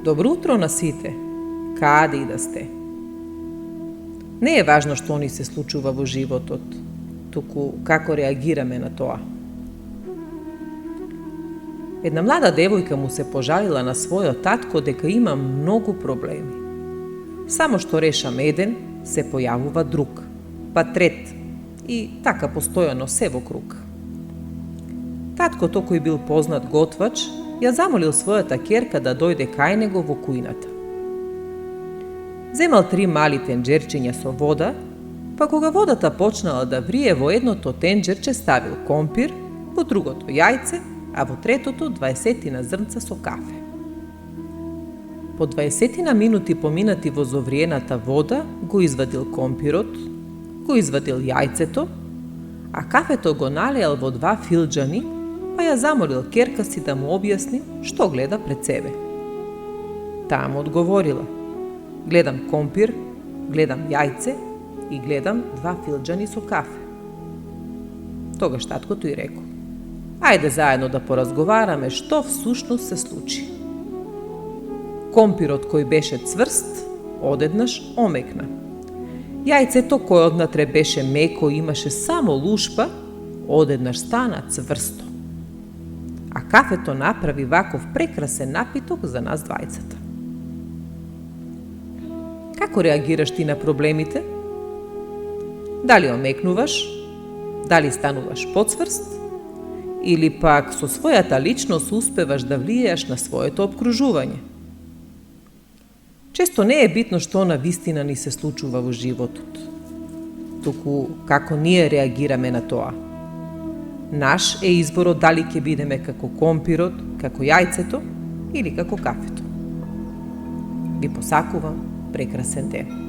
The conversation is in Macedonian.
Добро утро на сите, каде и да сте. Не е важно што ни се случува во животот, туку како реагираме на тоа. Една млада девојка му се пожалила на својот татко дека има многу проблеми. Само што решам еден, се појавува друг, па трет и така постојано се во круг. Таткото, кој бил познат готвач, ја замолил својата ќерка да дојде кај него во кујната. Земал 3 мали тенџерчиња со вода, па кога водата почнала да врие, во едното тенџерче ставил компир, во другото јајце, а во третото 20 зрнца со кафе. По 20 минути поминати во зовриената вода, го извадил компирот, го извадил јајцето, а кафето го налеал во 2 филџани, па ја замолил ќерка си да му објасни што гледа пред себе. Таа му одговорила: гледам компир, гледам јајце и гледам 2 филџани со кафе. Тогаш таткото и рекол: ајде заедно да поразговараме што всушност се случи. Компирот кој беше цврст, одеднаш омекна. Јајцето кој однатре беше меко и имаше само лушпа, одеднаш стана цврсто. А кафето направи ваков прекрасен напиток за нас двајцата. Како реагираш ти на проблемите? Дали омекнуваш? Дали стануваш поцврст? Или пак со својата личност успеваш да влијаш на своето обкружување? Често не е битно што на вистина ни се случува во животот, туку како ние реагираме на тоа. Наш е изборот дали ќе бидеме како компирот, како јајцето или како кафето. Ви посакувам прекрасен ден.